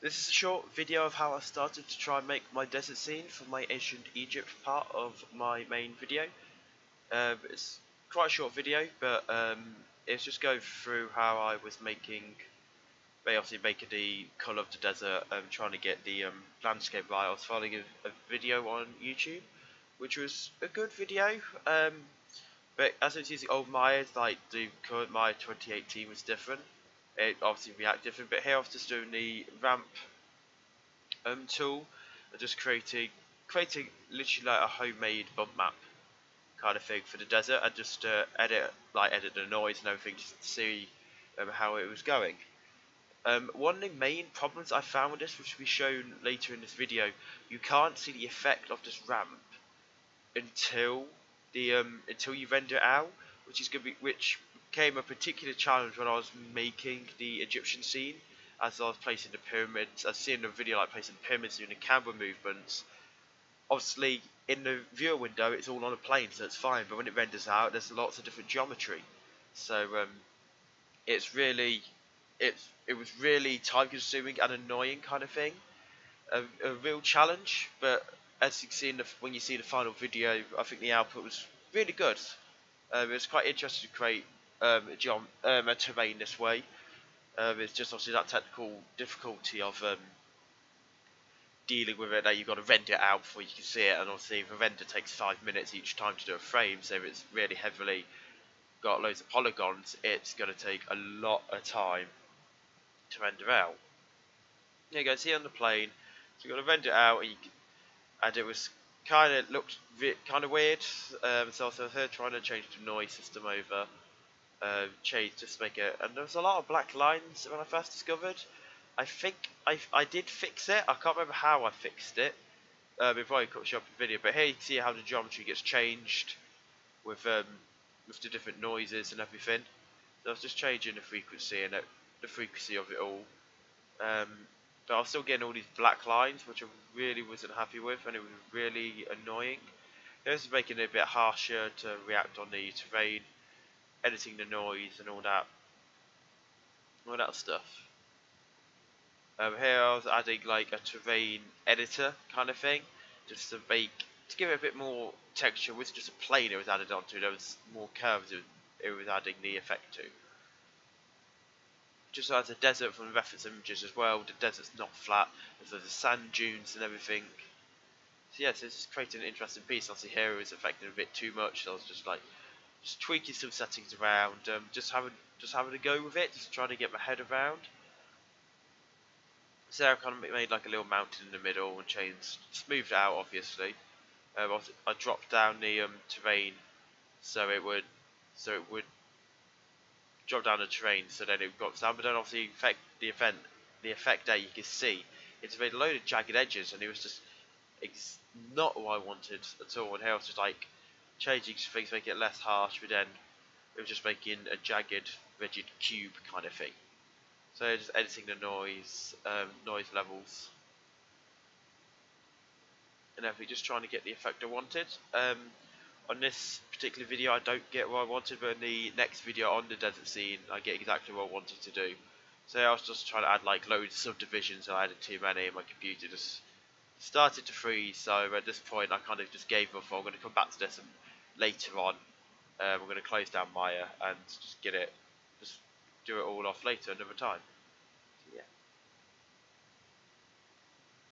This is a short video of how I started to try and make my desert scene for my ancient Egypt part of my main video. It's quite a short video, but it's just going through how I was obviously making the colour of the desert and trying to get the landscape right. I was following a video on YouTube, which was a good video, but as it's using old Maya, like the current Maya 2018 was different. It obviously reacted different, but here I was just doing the ramp tool and just creating literally like a homemade bump map kind of thing for the desert, and just edit the noise and everything just to see how it was going. One of the main problems I found with this, which will be shown later in this video, you can't see the effect of this ramp until you render it out, which became a particular challenge when I was making the Egyptian scene. As I was placing the pyramids, I was seeing the video like placing pyramids doing the camera movements. Obviously, in the viewer window, it's all on a plane, so it's fine. But when it renders out, there's lots of different geometry. So it was really time-consuming and annoying kind of thing. A real challenge, but as you can see when you see the final video, I think the output was really good. It was quite interesting to create a terrain this way. It's just obviously that technical difficulty of dealing with it, that you've got to render it out before you can see it, and obviously the render takes 5 minutes each time to do a frame, so it's really heavily got loads of polygons. It's going to take a lot of time to render out. There you go, see on the plane, so you've got to render it out, and it was looked kind of weird. So I was here trying to change the noise system over. Just make it, and there was a lot of black lines when I first discovered. I think I did fix it. I can't remember how I fixed it. It probably could show up in the video, but here you can see how the geometry gets changed with the different noises and everything. So I was just changing the frequency and the frequency of it all. But I was still getting all these black lines, which I really wasn't happy with, and it was really annoying. This is making it a bit harsher to react on the terrain, editing the noise and all that stuff. Here I was adding like a terrain editor kind of thing, just to give it a bit more texture. It wasn't just a plane it was added onto, there was more curves it was adding the effect to. Just as a desert from the reference images as well, the desert's not flat, there's the sand dunes and everything. So yes, it's just creating an interesting piece. Obviously here it was affecting a bit too much, so I was just tweaking some settings around, just having a go with it, just trying to get my head around. So I kind of made like a little mountain in the middle and smoothed it out obviously. I dropped down the terrain so it would drop down the terrain, so then it got down, but then obviously the effect that you can see, it's made a load of jagged edges, and it was just not what I wanted at all. And here I was just like changing things to make it less harsh, but then it was just making a jagged, rigid cube kind of thing. So just editing the noise levels and everything, just trying to get the effect I wanted. On this particular video I don't get what I wanted, but in the next video on the desert scene I get exactly what I wanted to do. So I was just trying to add like loads of subdivisions, and I added too many and my computer just started to freeze. So at this point I kind of just gave up. I'm going to come back to this later on. I'm going to close down Maya and just do it all off later another time.